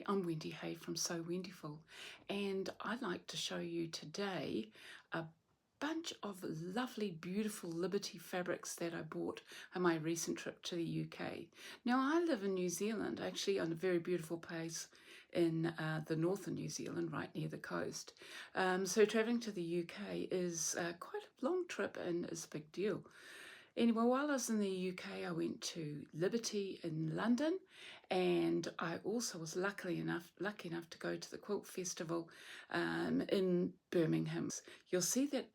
Hi, I'm Wendy Hay from So Wendyful, and I'd like to show you today a bunch of lovely, beautiful Liberty fabrics that I bought on my recent trip to the UK. Now, I live in New Zealand, actually on a very beautiful place in the northern New Zealand, right near the coast. So travelling to the UK is quite a long trip and is a big deal. Anyway, while I was in the UK, I went to Liberty in London, and I also was lucky enough to go to the Quilt Festival in Birmingham. You'll see that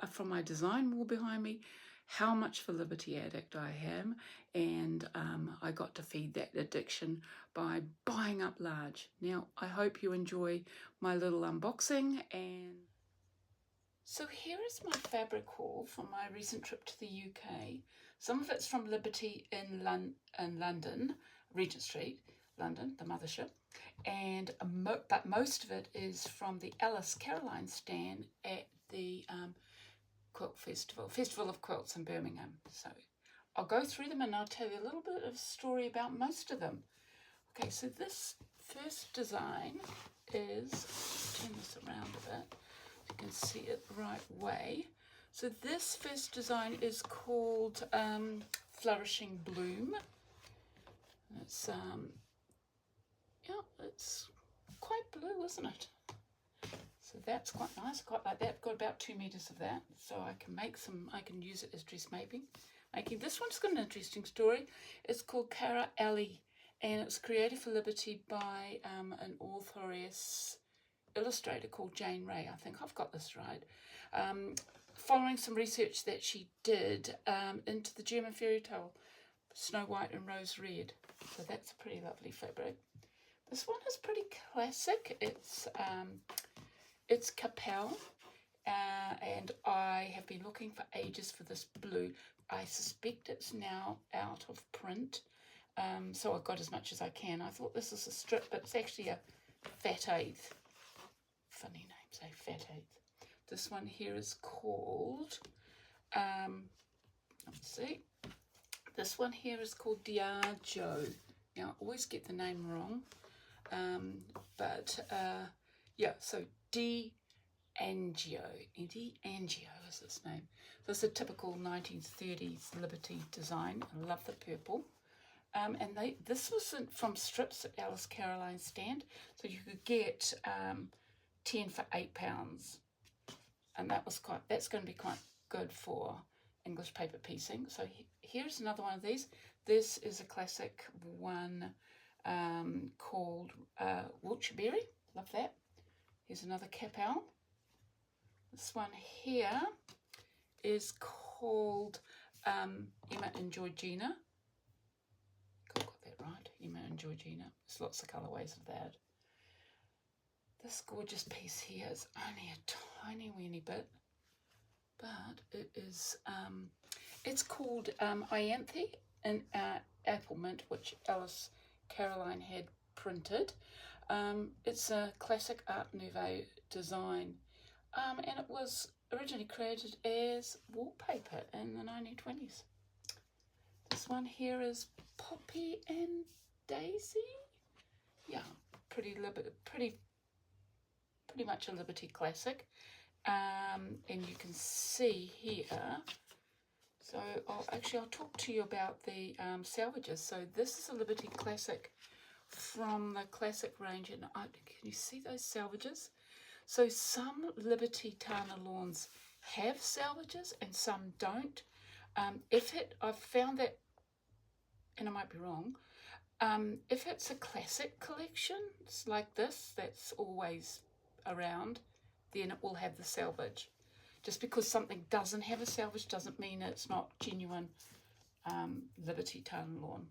from my design wall behind me, how much of a Liberty addict I am, and I got to feed that addiction by buying up large. Now, I hope you enjoy my little unboxing. And so here is my fabric haul from my recent trip to the UK. Some of it's from Liberty in London, Regent Street, London, the mothership, and but most of it is from the Alice Caroline stand at the Quilt Festival of Quilts in Birmingham. So I'll go through them and I'll tell you a little bit of a story about most of them. Okay, so this first design is, turn this around a bit. You can see it the right way. So this first design is called Flourishing Bloom. It's it's quite blue, isn't it? So that's quite nice. Quite like that. Got about 2 meters of that, so I can make some. I can use it as dressmaking. This one's got an interesting story. It's called Cara Alley, and it's created for Liberty by an authoress illustrator called Jane Ray. I think I've got this right. Following some research that she did into the German fairy tale Snow White and Rose Red. So that's a pretty lovely fabric. This one is pretty classic. It's Capel, and I have been looking for ages for this blue. I suspect it's now out of print, so I've got as much as I can. I thought this is a strip, but it's actually a fat eighth. Funny name, say fat eighth. This one here is called, let's see, this one here is called Diageo. Now, I always get the name wrong, yeah, so D'Angio is its name. So it's a typical 1930s Liberty design. I love the purple. And this was from strips at Alice Caroline's stand, so you could get 10 for £8, and that's going to be quite good for English paper piecing. So here's another one of these. This is a classic one called Wiltshire Berry. Love that. Here's another Capel. This one here is called Emma and Georgina. Got that right, Emma and Georgina. There's lots of colourways of that. This gorgeous piece here is only a tiny weeny bit, but it is, it's called Ianthe in Apple Mint, which Alice Caroline had printed. It's a classic Art Nouveau design, and it was originally created as wallpaper in the 1920s. This one here is Poppy and Daisy. Yeah, pretty much a Liberty classic, and you can see here. So I'll talk to you about the salvages. So this is a Liberty classic from the classic range, and can you see those salvages? So some Liberty Tana Lawns have salvages and some don't. I've found that, and I might be wrong, if it's a classic collection, it's like this, that's always around, then it will have the salvage. Just because something doesn't have a salvage doesn't mean it's not genuine Liberty Tana Lawn.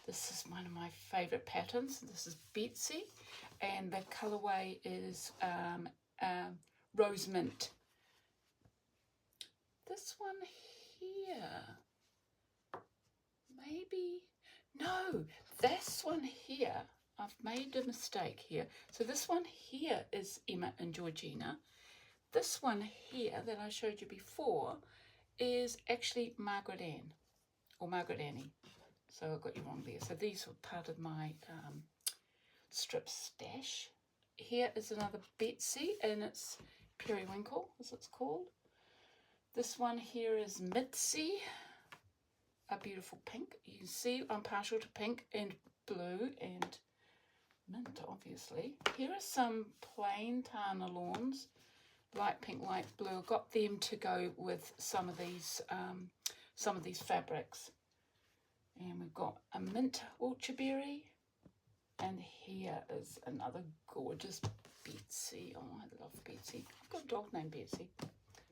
This is one of my favourite patterns. This is Betsy, and the colourway is Rose Mint. This one here, maybe, no, this one here, I've made a mistake here. So this one here is Emma and Georgina. This one here that I showed you before is actually Margaret Ann, or Margaret Annie. So I got you wrong there. So these were part of my strip stash. Here is another Betsy, and it's Periwinkle, as it's called. This one here is Mitzi, a beautiful pink. You can see I'm partial to pink and blue and mint, obviously. Here are some plain Tana Lawns, light pink, light blue. I've got them to go with some of these fabrics. And we've got a mint Wiltshire Berry, and here is another gorgeous Betsy. Oh, I love Betsy. I've got a dog named Betsy.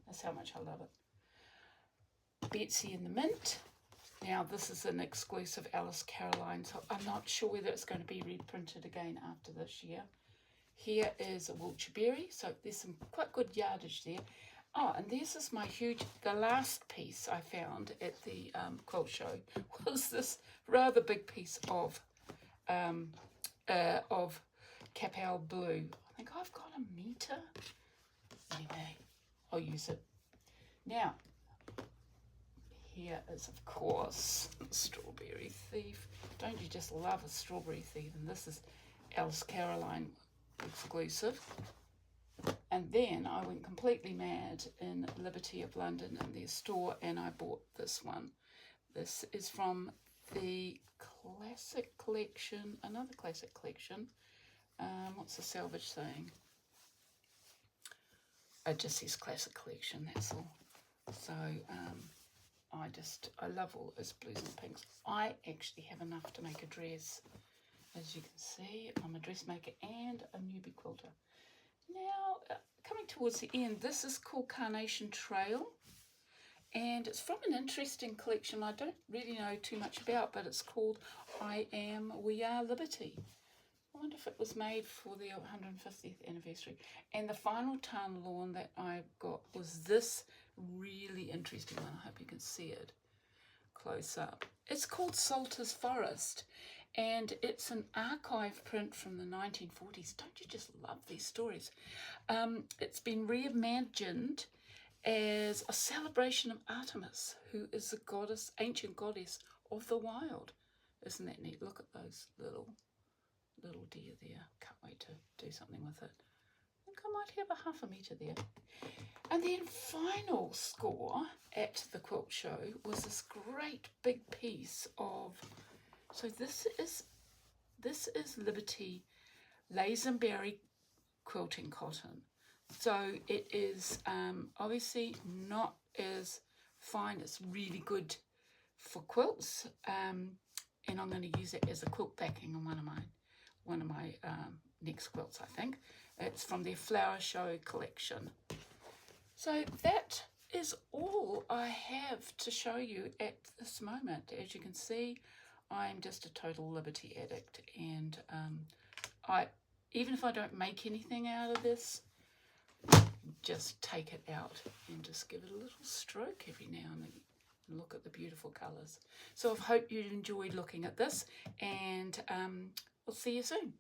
That's how much I love it. Betsy in the mint. Now this is an exclusive Alice Caroline, so I'm not sure whether it's going to be reprinted again after this year. Here is a Wiltshire Berry, so there's some quite good yardage there. Oh, and this is my the last piece I found at the quilt show was this rather big piece of Capel blue. I think I've got a metre. Anyway, I'll use it. Now, here is, of course, Strawberry Thief. Don't you just love a Strawberry Thief? And this is Alice Caroline exclusive. And then I went completely mad in Liberty of London in their store, and I bought this one. This is from the classic collection, another classic collection. What's the salvage saying? It just says classic collection, that's all. So I love all those blues and pinks. I actually have enough to make a dress. As you can see, I'm a dressmaker and a newbie quilter. Now, coming towards the end, this is called Carnation Trail, and it's from an interesting collection I don't really know too much about, but it's called I Am, We Are Liberty. I wonder if it was made for the 150th anniversary. And the final Tana Lawn that I got was this really interesting one. I hope you can see it close up. It's called Salter's Forest, and it's an archive print from the 1940s. Don't you just love these stories? It's been reimagined as a celebration of Artemis, who is the goddess, ancient goddess of the wild. Isn't that neat? Look at those little deer there. Can't wait to do something with it. I think I might have a half a metre there. And then final score at the quilt show was this great big piece of, so this is Liberty Lazenberry quilting cotton. So it is obviously not as fine. It's really good for quilts, and I'm going to use it as a quilt backing on one of my next quilts, I think. It's from their Flower Show collection. So that is all I have to show you at this moment. As you can see, I'm just a total Liberty addict, and even if I don't make anything out of this, just take it out and just give it a little stroke every now and then. Look at the beautiful colours. So I hope you enjoyed looking at this, and we'll see you soon.